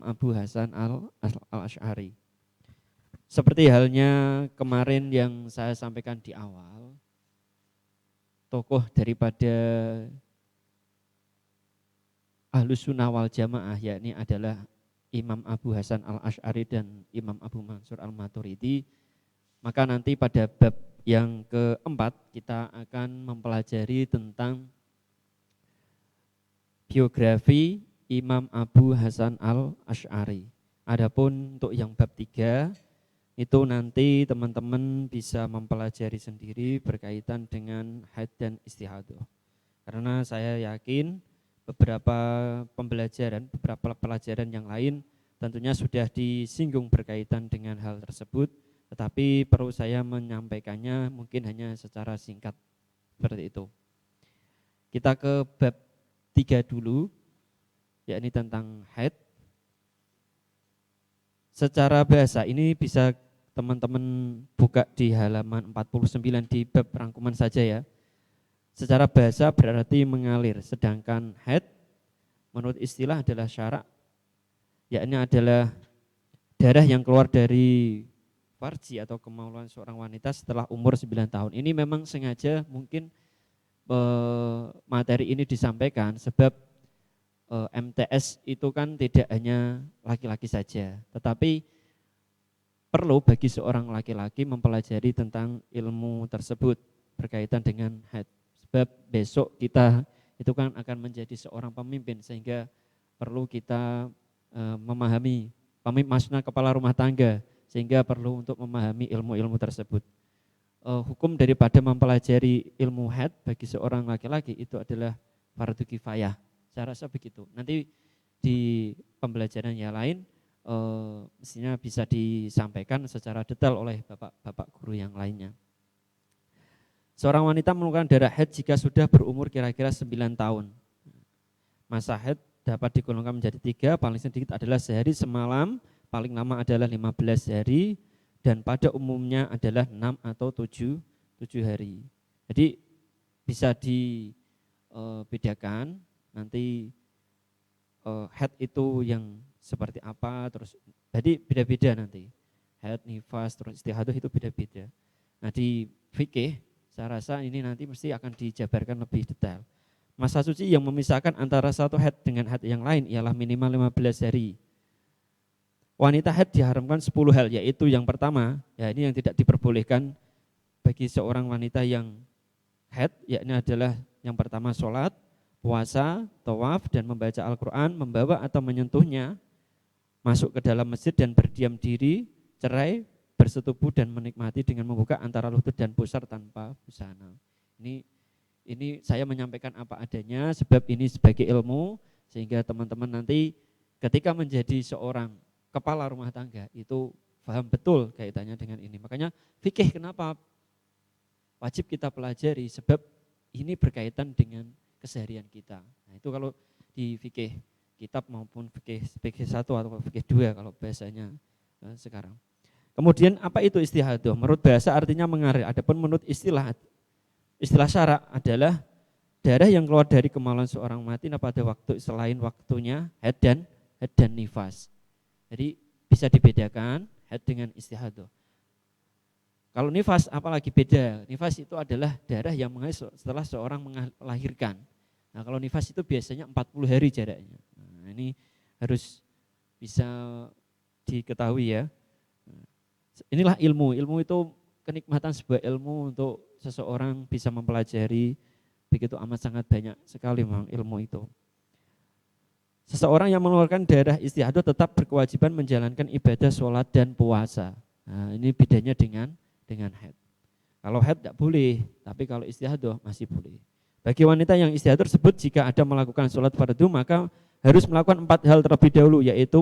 Abu Hasan al-Asy'ari. Seperti halnya kemarin yang saya sampaikan di awal, tokoh daripada Ahlus Sunnah wal Jamaah yakni adalah Imam Abu Hasan al-Asy'ari dan Imam Abu Mansur al-Maturidi. Maka nanti pada bab yang keempat kita akan mempelajari tentang biografi Imam Abu Hasan al-Asy'ari. Adapun untuk yang bab 3 itu nanti teman-teman bisa mempelajari sendiri berkaitan dengan haid dan istihadah. Karena saya yakin beberapa pelajaran yang lain tentunya sudah disinggung berkaitan dengan hal tersebut, tetapi perlu saya menyampaikannya mungkin hanya secara singkat seperti itu. Kita ke bab 3 dulu, yakni tentang haid. Secara bahasa ini bisa teman-teman buka di halaman 49 di bab rangkuman saja ya. Secara bahasa berarti mengalir, sedangkan haid menurut istilah adalah syarak, yakni adalah darah yang keluar dari farji atau kemaluan seorang wanita setelah umur 9 tahun. Ini memang sengaja mungkin materi ini disampaikan sebab MTS itu kan tidak hanya laki-laki saja, tetapi perlu bagi seorang laki-laki mempelajari tentang ilmu tersebut berkaitan dengan haid. Sebab besok kita itu kan akan menjadi seorang pemimpin, sehingga perlu kita memahami, maksudnya kepala rumah tangga, sehingga perlu untuk memahami ilmu-ilmu tersebut. Hukum daripada mempelajari ilmu haid bagi seorang laki-laki itu adalah fardu kifayah. Saya rasa begitu. Nanti di pembelajaran yang lain mestinya bisa disampaikan secara detail oleh bapak-bapak guru yang lainnya. Seorang wanita mengeluarkan darah haid jika sudah berumur kira-kira 9 tahun. Masa haid dapat digolongkan menjadi 3, paling sedikit adalah sehari semalam, paling lama adalah 15 hari, dan pada umumnya adalah 6 atau 7 hari. Jadi bisa dibedakan nanti haid itu yang seperti apa, terus jadi beda-beda nanti. Haid, nifas, terus istihadah itu beda-beda. Nah di fikih saya rasa ini nanti mesti akan dijabarkan lebih detail. Masa suci yang memisahkan antara satu haid dengan haid yang lain ialah minimal 15 hari. Wanita haid diharamkan 10 hal, yaitu yang pertama, ya ini yang tidak diperbolehkan bagi seorang wanita yang haid, yakni adalah yang pertama sholat, puasa, tawaf, dan membaca Al-Quran, membawa atau menyentuhnya, masuk ke dalam masjid dan berdiam diri, cerai, bersetubuh dan menikmati dengan membuka antara lutut dan pusar tanpa busana. Ini saya menyampaikan apa adanya sebab ini sebagai ilmu, sehingga teman-teman nanti ketika menjadi seorang kepala rumah tangga itu paham betul kaitannya dengan ini. Makanya fikih kenapa wajib kita pelajari, sebab ini berkaitan dengan keseharian kita. Nah itu kalau di fikih kitab maupun fikih 1 atau fikih 2 kalau bahasanya sekarang. Kemudian apa itu istihadah? Menurut bahasa artinya mengalir. Adapun menurut istilah syarak adalah darah yang keluar dari kemaluan seorang mati pada waktu selain waktunya haid dan nifas. Jadi bisa dibedakan haid dengan istihadah. Kalau nifas apalagi beda. Nifas itu adalah darah yang mengalir setelah seorang melahirkan. Nah kalau nifas itu biasanya 40 hari jaraknya. Nah, ini harus bisa diketahui ya. Inilah ilmu itu kenikmatan sebuah ilmu untuk seseorang bisa mempelajari, begitu amat sangat banyak sekali memang ilmu itu. Seseorang yang mengeluarkan darah istihadah tetap berkewajiban menjalankan ibadah sholat dan puasa. Nah, ini bedanya dengan haid. Kalau haid tidak boleh, tapi kalau istihadah masih boleh. Bagi wanita yang istihadah tersebut, jika ada melakukan sholat fardu maka harus melakukan 4 hal terlebih dahulu, yaitu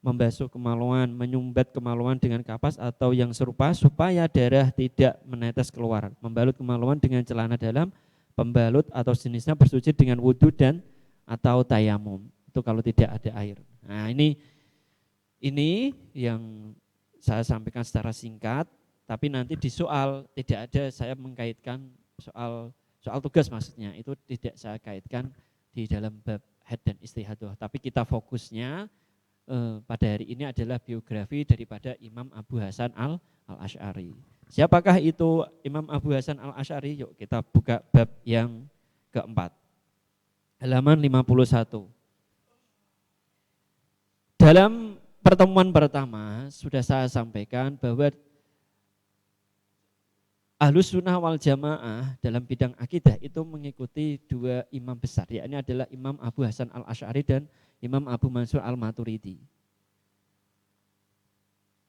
membasuh kemaluan, menyumbat kemaluan dengan kapas atau yang serupa supaya darah tidak menetes keluar. Membalut kemaluan dengan celana dalam, pembalut atau jenisnya bersuci dengan wudhu dan atau tayamum. Itu kalau tidak ada air. Nah ini yang saya sampaikan secara singkat, tapi nanti di soal tidak ada saya mengkaitkan soal tugas maksudnya, itu tidak saya kaitkan di dalam bab haid dan istihadah. Tapi kita fokusnya pada hari ini adalah biografi daripada Imam Abu Hasan al-Asy'ari. Siapakah itu Imam Abu Hasan al-Asy'ari? Yuk kita buka bab yang keempat. Halaman 51. Dalam pertemuan pertama sudah saya sampaikan bahwa Ahlus Sunnah wal Jamaah dalam bidang akidah itu mengikuti dua imam besar, yakni adalah Imam Abu Hasan al-Asy'ari dan Imam Abu Mansur al-Maturidi.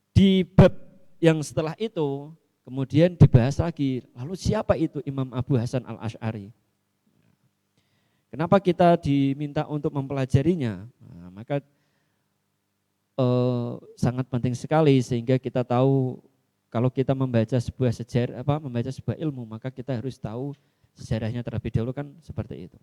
Di bab yang setelah itu kemudian dibahas lagi, lalu siapa itu Imam Abu Hasan al-Asy'ari? Kenapa kita diminta untuk mempelajarinya? Nah, maka sangat penting sekali sehingga kita tahu kalau kita membaca sebuah sejarah, membaca sebuah ilmu, maka kita harus tahu sejarahnya terlebih dahulu, kan seperti itu.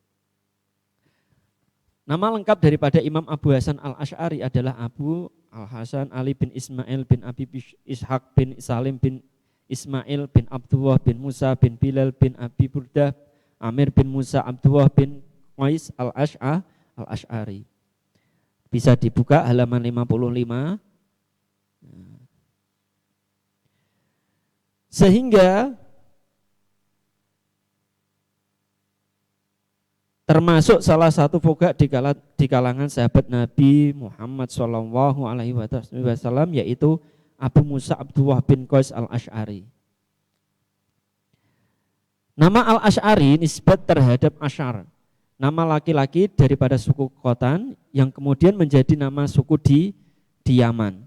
Nama lengkap daripada Imam Abu Hasan al-Asy'ari adalah Abu al-Hasan Ali bin Ismail bin Abi Ishaq bin Salim bin Ismail bin Abdullah bin Musa bin Bilal bin Abi Burdah Amir bin Musa Abdullah bin Qais al-Asy'ari. Bisa dibuka halaman 55. Sehingga termasuk salah satu fuqaha di kalangan sahabat Nabi Muhammad SAW, yaitu Abu Musa Abdullah bin Qais al-Asy'ari. Nama al-Asy'ari nisbat terhadap Asy'ar, nama laki-laki daripada suku Khotan yang kemudian menjadi nama suku di Yaman.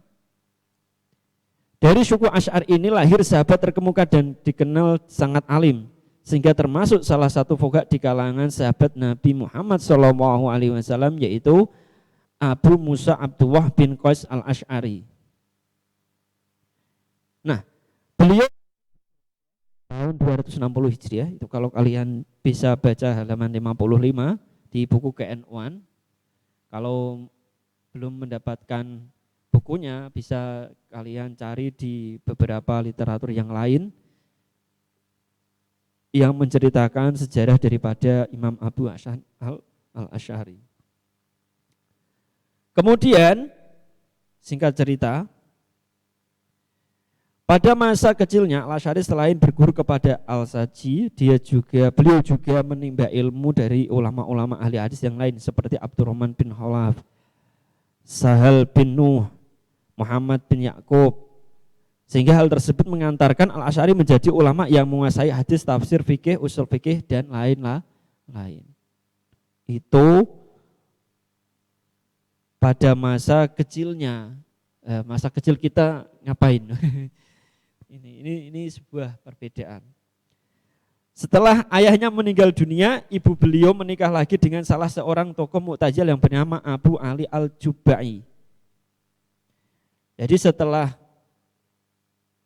Dari suku Asy'ar ini lahir sahabat terkemuka dan dikenal sangat alim, sehingga termasuk salah satu fuqaha di kalangan sahabat Nabi Muhammad SAW, yaitu Abu Musa Abdullah bin Qais al-Asy'ari. Nah, beliau tahun 260 Hijriah, itu kalau kalian bisa baca halaman 55 di buku KN1. Kalau belum mendapatkan bukunya bisa kalian cari di beberapa literatur yang lain yang menceritakan sejarah daripada Imam Abu Hasan al-Asy'ari. Kemudian singkat cerita, pada masa kecilnya al-Asy'ari selain berguru kepada Al-Saji, beliau juga menimba ilmu dari ulama-ulama ahli hadis yang lain seperti Abdurrahman bin Khalaf, Sahal bin Nuh, Muhammad bin Ya'qub, sehingga hal tersebut mengantarkan al-Asy'ari menjadi ulama yang menguasai hadis, tafsir, fikih, usul fikih dan lain-lain. Itu pada masa kecilnya, masa kecil kita ngapain? Ini sebuah perbedaan. Setelah ayahnya meninggal dunia, ibu beliau menikah lagi dengan salah seorang tokoh Mu'tazilah yang bernama Abu Ali al-Jubai. Jadi setelah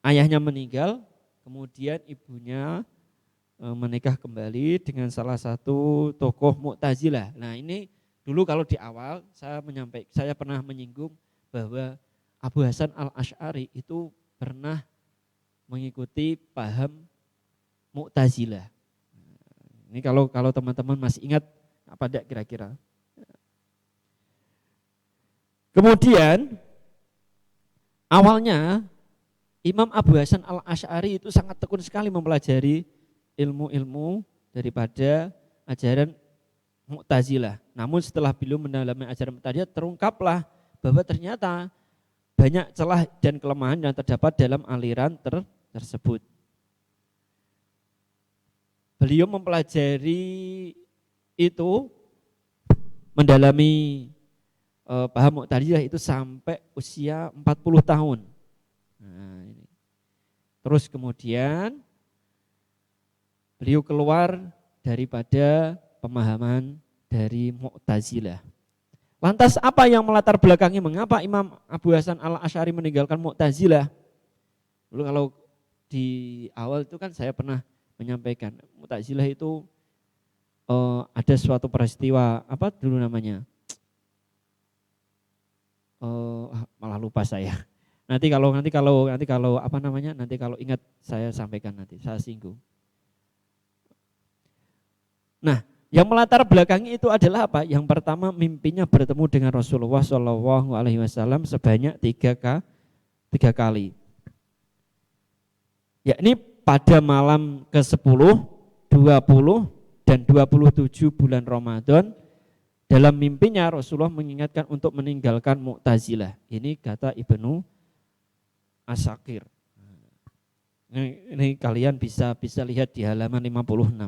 ayahnya meninggal, kemudian ibunya menikah kembali dengan salah satu tokoh Mu'tazilah. Nah, ini dulu kalau di awal saya pernah menyinggung bahwa Abu Hasan al-Asy'ari itu pernah mengikuti paham Mu'tazilah. Ini kalau teman-teman masih ingat apa tidak kira-kira. Kemudian awalnya Imam Abu Hasan al-Asy'ari itu sangat tekun sekali mempelajari ilmu-ilmu daripada ajaran Mu'tazilah. Namun setelah beliau mendalami ajaran Mu'tazilah, terungkaplah bahwa ternyata banyak celah dan kelemahan yang terdapat dalam aliran tersebut. Beliau mempelajari itu, mendalami paham Mu'tazilah itu sampai usia 40 tahun. Nah, ini. Terus kemudian beliau keluar daripada pemahaman dari Mu'tazilah. Lantas apa yang melatar belakangi mengapa Imam Abu Hasan al-Asy'ari meninggalkan Mu'tazilah? Dulu kalau di awal itu kan saya pernah menyampaikan Mu'tazilah itu ada suatu peristiwa apa dulu namanya? Malah lupa saya. Nanti kalau apa namanya? Nanti kalau ingat saya sampaikan, nanti saya singgung. Nah, Yang melatar belakangi itu adalah apa? Yang pertama mimpinya bertemu dengan Rasulullah SAW sebanyak tiga kali. Yakni pada malam ke-10, 20 dan 27 bulan Ramadan. Dalam mimpinya Rasulullah mengingatkan untuk meninggalkan Mu'tazilah. Ini kata Ibnu Asakir. Ini kalian bisa lihat di halaman 56.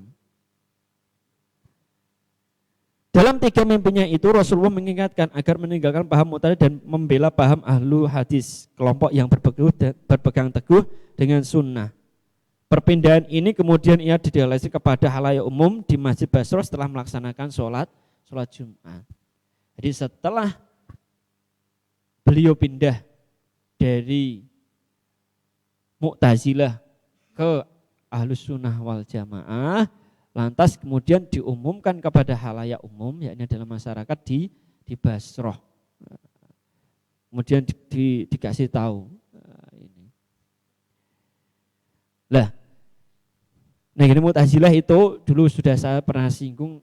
Dalam 3 mimpinya itu Rasulullah mengingatkan agar meninggalkan paham Mu'tazilah dan membela paham ahlu hadis, kelompok yang berpegang teguh dengan sunnah. Perpindahan ini kemudian ia didelegasi kepada halayak umum di Masjid Basra setelah melaksanakan sholat Jumat. Jadi setelah beliau pindah dari Mu'tazilah ke Ahlus Sunnah wal Jamaah, lantas kemudian diumumkan kepada halayak umum, yakni dalam masyarakat di Basrah. Kemudian dikasih tahu. Nah ini Mu'tazilah itu dulu sudah saya pernah singgung,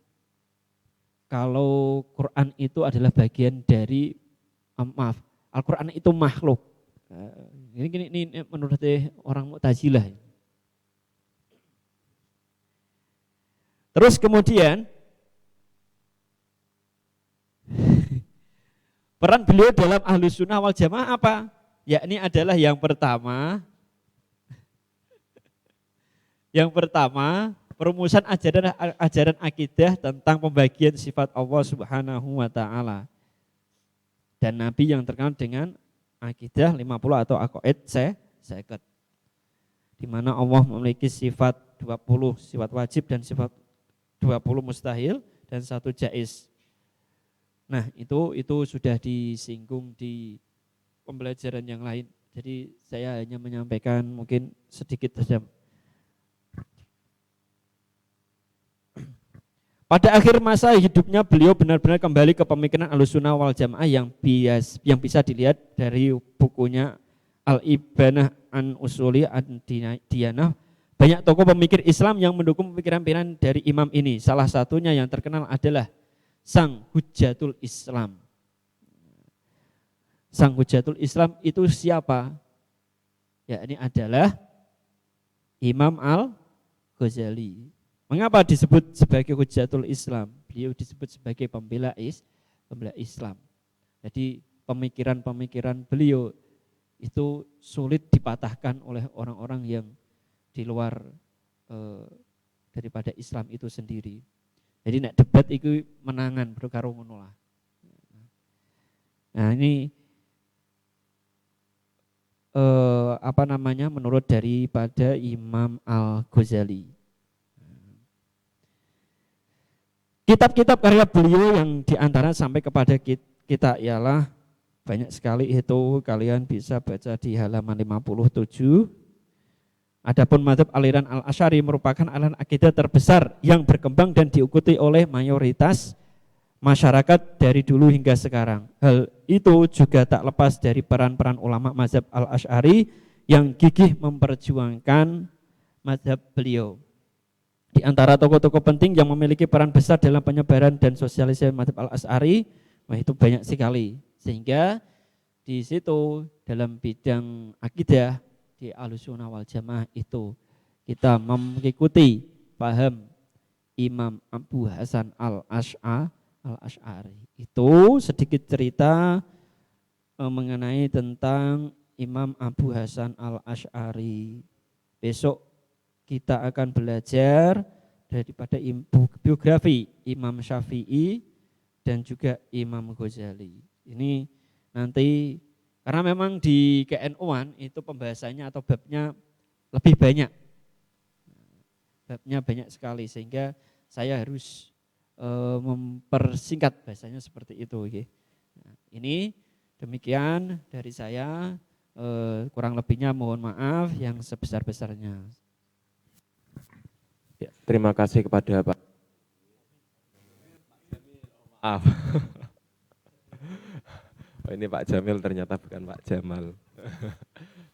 kalau Quran itu adalah bagian dari, Al-Quran itu makhluk. Ini menurut orang Mu'tazilah. Terus kemudian peran beliau dalam Ahlus Sunnah wal Jamaah apa? Yakni adalah yang pertama perumusan ajaran akidah tentang pembagian sifat Allah Subhanahu wa taala. Dan Nabi yang terkenal dengan akidah 50 atau aqaid seket. Di mana Allah memiliki sifat 20, sifat wajib dan sifat 20 mustahil dan 1 jaiz. Nah, itu sudah disinggung di pembelajaran yang lain. Jadi saya hanya menyampaikan mungkin sedikit saja. Pada akhir masa hidupnya beliau benar-benar kembali ke pemikiran Ahlussunnah wal Jamaah yang bisa dilihat dari bukunya Al-Ibanah an Usuli ad-Diyanah. Banyak tokoh pemikir Islam yang mendukung pemikiran-pemikiran dari imam ini. Salah satunya yang terkenal adalah Sang Hujjatul Islam. Sang Hujjatul Islam itu siapa? Ya, ini adalah Imam Al-Ghazali. Mengapa disebut sebagai Hujjatul Islam? Beliau disebut sebagai pembela Islam. Jadi pemikiran-pemikiran beliau itu sulit dipatahkan oleh orang-orang yang di luar daripada Islam itu sendiri. Jadi nek debat itu menangan bro karo ngono lah. Nah ini menurut daripada Imam Al-Ghazali. Kitab-kitab karya beliau yang diantara sampai kepada kita ialah banyak sekali, itu kalian bisa baca di halaman 57. Adapun mazhab aliran Al-Asy'ari merupakan aliran akidah terbesar yang berkembang dan diikuti oleh mayoritas masyarakat dari dulu hingga sekarang. Hal itu juga tak lepas dari peran-peran ulama mazhab Al-Asy'ari yang gigih memperjuangkan mazhab beliau. Di antara tokoh-tokoh penting yang memiliki peran besar dalam penyebaran dan sosialisasi mazhab Al-Asy'ari, itu banyak sekali. Sehingga di situ dalam bidang akidah di Ahlussunnah wal Jamaah itu kita mengikuti paham Imam Abu Hasan Al-Asy'ari. Itu sedikit cerita mengenai tentang Imam Abu Hasan Al-Asy'ari. Besok kita akan belajar daripada biografi Imam Syafi'i dan juga Imam Ghazali. Ini nanti karena memang di KNU-an itu pembahasannya atau babnya lebih banyak. Babnya banyak sekali sehingga saya harus mempersingkat bahasanya seperti itu. Nah, ini demikian dari saya, kurang lebihnya mohon maaf yang sebesar-besarnya. Ya, terima kasih kepada Pak. Maaf. Oh, ini Pak Jamil ternyata bukan Pak Jamal.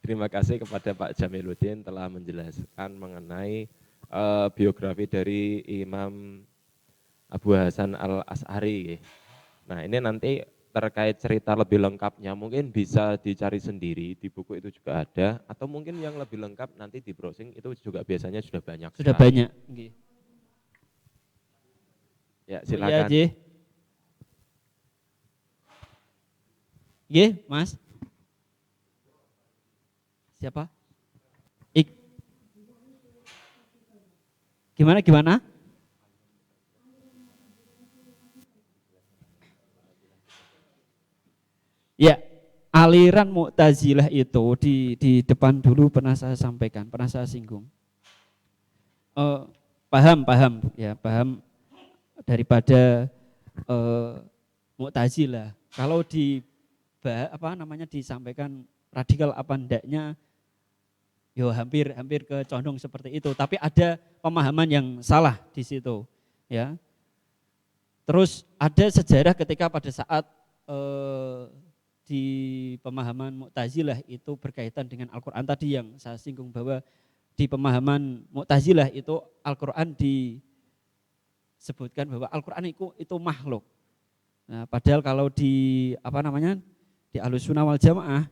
Terima kasih kepada Pak Jamiluddin telah menjelaskan mengenai biografi dari Imam Abu Hasan Al-Asy'ari. Nah, ini nanti terkait cerita lebih lengkapnya mungkin bisa dicari sendiri, di buku itu juga ada, atau mungkin yang lebih lengkap nanti di browsing itu juga biasanya sudah banyak Sudah sekali. banyak. Nggih. Ya, Oh iya, silakan. J. Nggih, Mas. Siapa? Gimana? Ya, aliran Mu'tazilah itu di depan dulu pernah saya sampaikan, pernah saya singgung. Paham ya, paham daripada Mu'tazilah. Kalau disampaikan radikal apa ndaknya, yo hampir ke condong seperti itu. Tapi ada pemahaman yang salah di situ, ya. Terus ada sejarah ketika pada saat di pemahaman Mu'tazilah itu berkaitan dengan Al-Quran tadi yang saya singgung, bahwa di pemahaman Mu'tazilah itu Al-Quran disebutkan bahwa Al-Quran itu makhluk. Nah, padahal kalau di di Ahlussunnah wal Jamaah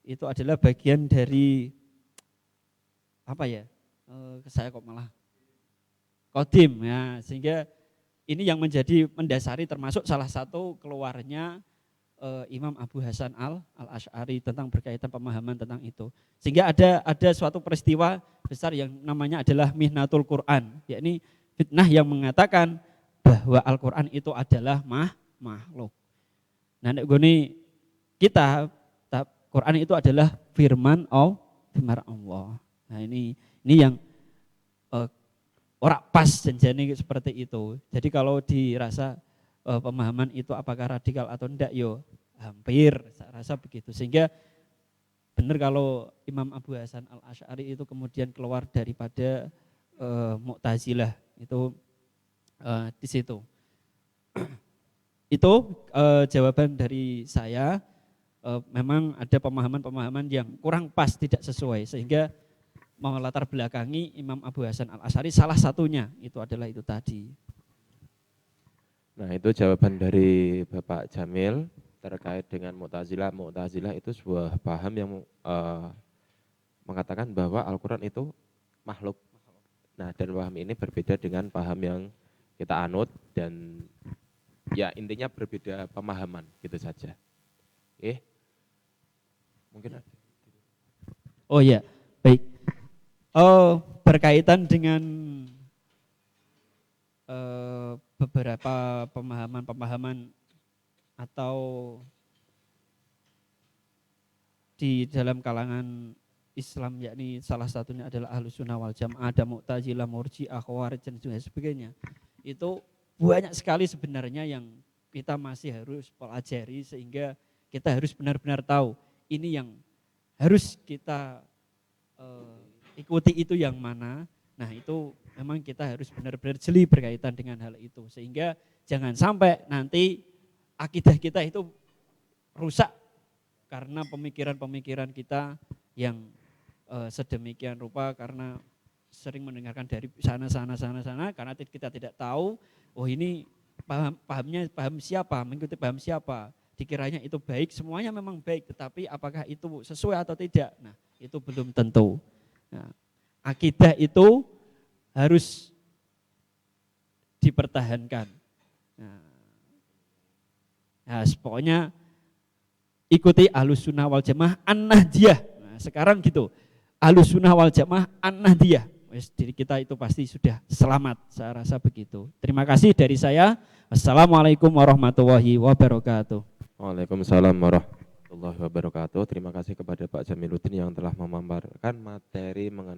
itu adalah bagian dari saya kok malah Qadim ya, sehingga ini yang menjadi mendasari termasuk salah satu keluarnya Imam Abu Hasan Al-Asy'ari tentang berkaitan pemahaman tentang itu. Sehingga ada suatu peristiwa besar yang namanya adalah Mihnatul Quran, yakni fitnah yang mengatakan bahwa Al-Quran itu adalah makhluk. Nah, nek gini kita Quran itu adalah firman Allah. Nah, ini yang ora pas janjane seperti itu. Jadi kalau dirasa pemahaman itu apakah radikal atau enggak, yo hampir saya rasa begitu. Sehingga benar kalau Imam Abu Hasan Al-Asy'ari itu kemudian keluar daripada Mu'tazilah itu di situ. Itu jawaban dari saya. Memang ada pemahaman-pemahaman yang kurang pas, tidak sesuai, sehingga melatar belakangi Imam Abu Hasan Al-Asy'ari salah satunya itu adalah itu tadi. Nah, itu jawaban dari Bapak Jamil terkait dengan Mu'tazilah. Mu'tazilah itu sebuah paham yang mengatakan bahwa Al-Quran itu makhluk. Nah, dan paham ini berbeda dengan paham yang kita anut, dan ya intinya berbeda pemahaman gitu saja. Mungkin ada. Oh ya, baik. Berkaitan dengan beberapa pemahaman atau di dalam kalangan Islam, yakni salah satunya adalah Ahlussunnah wal Jamaah, ada Mu'tazilah, Murji'ah, Khawarij dan sebagainya. Itu banyak sekali sebenarnya yang kita masih harus pelajari, sehingga kita harus benar-benar tahu ini yang harus kita ikuti itu yang mana. Nah, itu memang kita harus benar-benar jeli berkaitan dengan hal itu, sehingga jangan sampai nanti akidah kita itu rusak karena pemikiran-pemikiran kita yang sedemikian rupa, karena sering mendengarkan dari sana karena kita tidak tahu ini paham siapa, mengikuti paham siapa, dikiranya itu baik, semuanya memang baik, tetapi apakah itu sesuai atau tidak, nah itu belum tentu. Nah, akidah itu harus dipertahankan. Nah, pokoknya ikuti Ahlussunnah wal Jamaah An-Nahdiyah. Nah, sekarang gitu, Ahlussunnah wal Jamaah An-Nahdiyah. Diri kita itu pasti sudah selamat, saya rasa begitu. Terima kasih dari saya. Wassalamualaikum warahmatullahi wabarakatuh. Waalaikumsalam warahmatullahi wabarakatuh. Terima kasih kepada Pak Jamiluddin yang telah memaparkan materi mengenai